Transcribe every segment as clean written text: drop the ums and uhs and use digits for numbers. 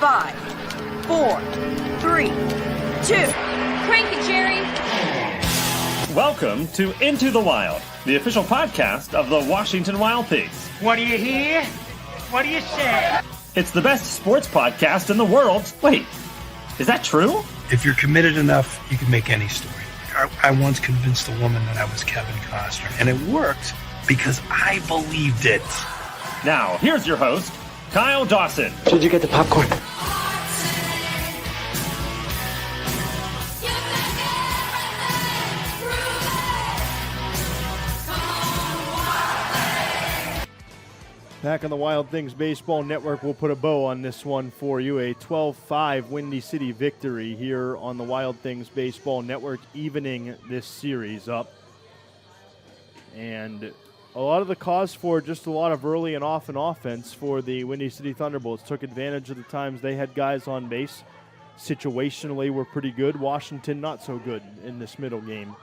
5, 4, 3, 2. Crank it, Jerry. Welcome to Into the Wild, the official podcast of the Washington Wild Pigs. What do you hear? What do you say? It's the best sports podcast in the world. Wait, is that true? If you're committed enough, you can make any story. I once convinced a woman that I was Kevin Costner, and it worked because I believed it. Now, here's your host, Kyle Dawson. Did you get the popcorn? Back on the Wild Things Baseball Network, we'll put a bow on this one for you. A 12-5 Windy City victory here on the Wild Things Baseball Network, evening this series up. And a lot of the cause for just a lot of early and often offense for the Windy City Thunderbolts. Took advantage of the times they had guys on base. Situationally were pretty good. Washington not so good in this middle game.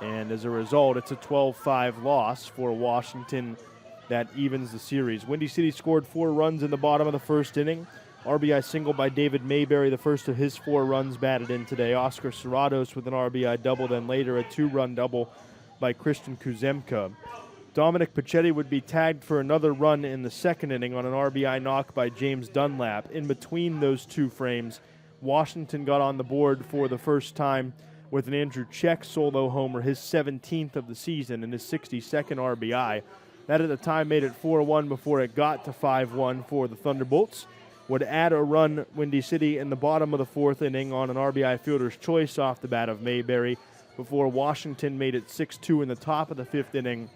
And as a result, it's a 12-5 loss for Washington. That evens the series. Windy City scored 4 runs in the bottom of the first inning. RBI single by David Mayberry, the first of his 4 runs batted in today. Oscar Serratos with an RBI double, then later a 2-run double by Christian Kuzemka. Dominic Pachetti would be tagged for another run in the second inning on an RBI knock by James Dunlap. In between those two frames, Washington got on the board for the first time with an Andrew Czech solo homer, his 17th of the season and his 62nd RBI. That at the time made it 4-1 before it got to 5-1 for the Thunderbolts. Would add a run, Windy City, in the bottom of the fourth inning on an RBI fielder's choice off the bat of Mayberry before Washington made it 6-2 in the top of the fifth inning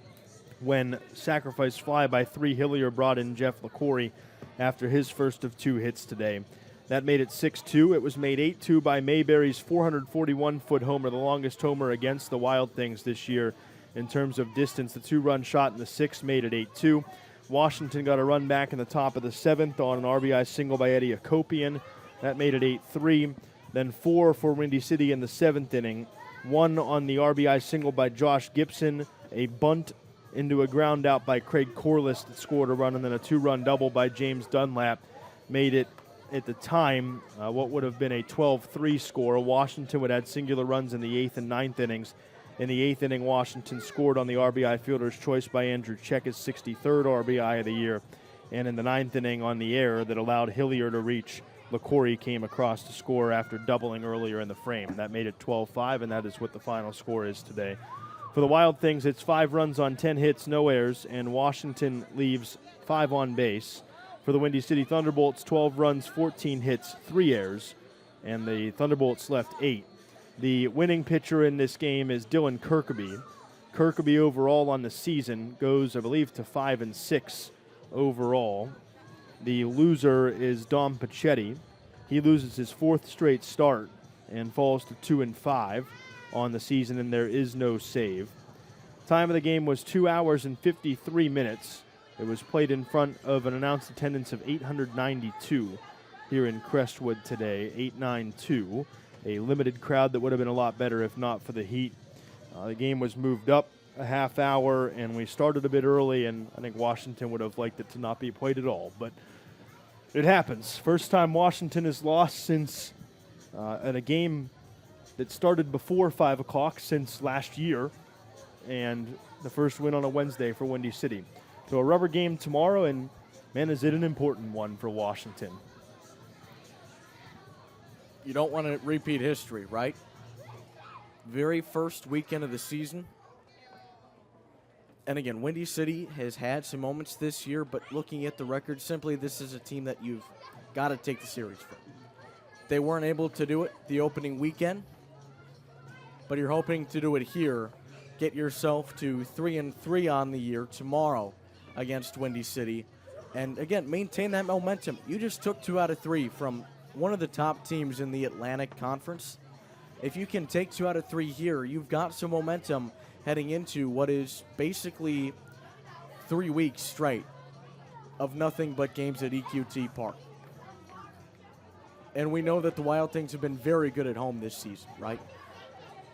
when sacrifice fly by 3 Hillier brought in Jeff LaCorey after his first of 2 hits today. That made it 6-2. It was made 8-2 by Mayberry's 441-foot homer, the longest homer against the Wild Things this year. In terms of distance, the 2-run shot in the 6th made it 8-2. Washington got a run back in the top of the 7th on an RBI single by Eddie Akopian. That made it 8-3. Then 4 for Windy City in the 7th inning. 1 on the RBI single by Josh Gibson. A bunt into a ground out by Craig Corliss that scored a run, and then a 2-run double by James Dunlap made it, at the time, what would have been a 12-3 score. Washington would add singular runs in the 8th and 9th innings. In the 8th inning, Washington scored on the RBI fielder's choice by Andrew Czech, his 63rd RBI of the year. And in the 9th inning, on the error that allowed Hillier to reach, LaCorey came across to score after doubling earlier in the frame. That made it 12-5, and that is what the final score is today. For the Wild Things, it's 5 runs on 10 hits, no errors, and Washington leaves 5 on base. For the Windy City Thunderbolts, 12 runs, 14 hits, 3 errors, and the Thunderbolts left 8. The winning pitcher in this game is Dylan Kirkaby. Kirkaby overall on the season goes, I believe, to 5-6 overall. The loser is Dom Pachetti. He loses his 4th straight start and falls to 2-5 on the season, and there is no save. Time of the game was 2 hours and 53 minutes. It was played in front of an announced attendance of 892 here in Crestwood today, 892. A limited crowd that would have been a lot better if not for the heat. The game was moved up a half hour, and we started a bit early, and I think Washington would have liked it to not be played at all. But it happens. First time Washington has lost since at a game that started before 5 o'clock since last year, and the first win on a Wednesday for Windy City. So a rubber game tomorrow, and man, is it an important one for Washington. You don't want to repeat history, right? Very first weekend of the season. And again, Windy City has had some moments this year, but looking at the record, simply this is a team that you've got to take the series from. They weren't able to do it the opening weekend, but you're hoping to do it here. Get yourself to 3-3 on the year tomorrow against Windy City. And again, maintain that momentum. You just took 2 out of 3 from one of the top teams in the Atlantic Conference. If you can take 2 out of 3 here, you've got some momentum heading into what is basically 3 weeks straight of nothing but games at EQT Park. And we know that the Wild Things have been very good at home this season, right?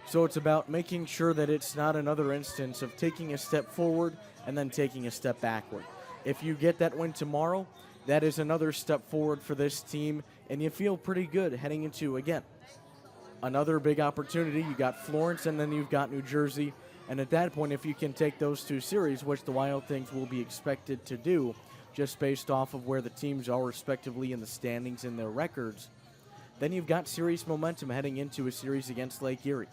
So it's about making sure that it's not another instance of taking a step forward and then taking a step backward. If you get that win tomorrow, that is another step forward for this team, and you feel pretty good heading into, again, another big opportunity. You got Florence, and then you've got New Jersey. And at that point, if you can take those two series, which the Wild Things will be expected to do, just based off of where the teams are respectively in the standings and their records, then you've got serious momentum heading into a series against Lake Erie.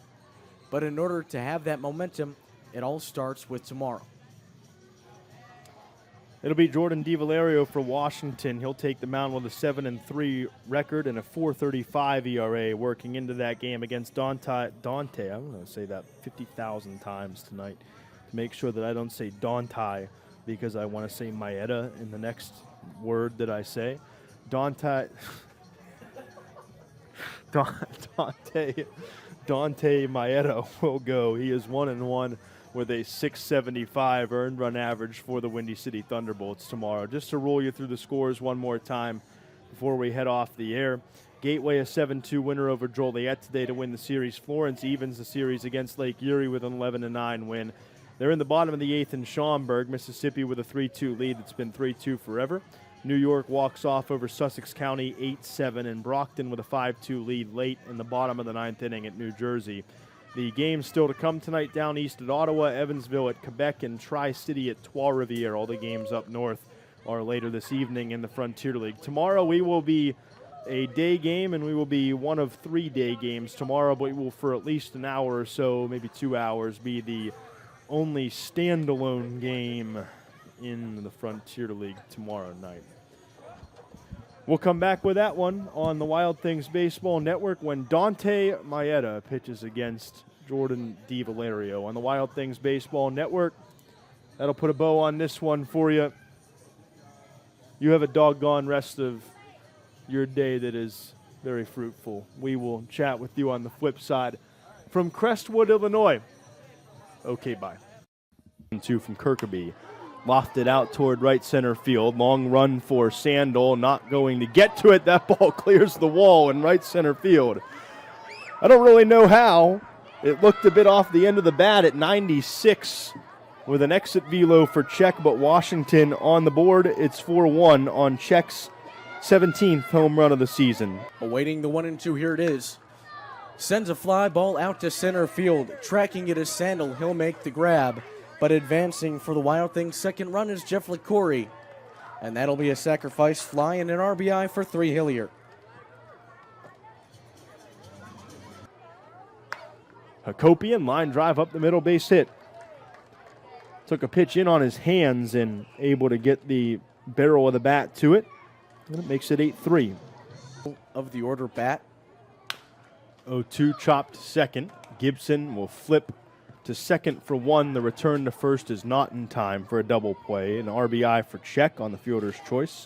But in order to have that momentum, it all starts with tomorrow. It'll be Jordan DiValerio for Washington. He'll take the mound with a 7-3 record and a 4.35 ERA working into that game against Dante. I'm going to say that 50,000 times tonight to make sure that I don't say Dante because I want to say Maeda in the next word that I say. Dante Maeda will go. He is 1-1 with a 675 earned run average for the Windy City Thunderbolts tomorrow. Just to roll you through the scores one more time before we head off the air. Gateway a 7-2 winner over Joliet today to win the series. Florence evens the series against Lake Erie with an 11-9 win. They're in the bottom of the 8th in Schaumburg, Mississippi with a 3-2 lead that's been 3-2 forever. New York walks off over Sussex County 8-7, and Brockton with a 5-2 lead late in the bottom of the 9th inning at New Jersey. The games still to come tonight down east at Ottawa, Evansville at Quebec, and Tri-City at Trois-Rivières. All the games up north are later this evening in the Frontier League. Tomorrow we will be a day game, and we will be one of 3 day games tomorrow, but we will for at least an hour or so, maybe 2 hours, be the only standalone game in the Frontier League tomorrow night. We'll come back with that one on the Wild Things Baseball Network when Dante Maeda pitches against Jordan DiValerio on the Wild Things Baseball Network. That'll put a bow on this one for you. You have a doggone rest of your day that is very fruitful. We will chat with you on the flip side from Crestwood, Illinois. Okay, bye. 2 from Kirkby. Lofted out toward right center field. Long run for Sandel. Not going to get to it. That ball clears the wall in right center field. I don't really know how. It looked a bit off the end of the bat at 96 with an exit velo for Czech, but Washington on the board. It's 4-1 on Czech's 17th home run of the season. Awaiting the 1-2, here it is. Sends a fly ball out to center field. Tracking it is Sandel. He'll make the grab. But advancing for the Wild Things' second run is Jeff LeCoury. And that'll be a sacrifice fly and an RBI for 3 Hillier. Hakopian line drive up the middle, base hit. Took a pitch in on his hands and able to get the barrel of the bat to it. And it makes it 8-3. Of the order bat. 0-2 chopped second. Gibson will flip to second for 1. The return to first is not in time for a double play. An RBI for Czech on the fielder's choice.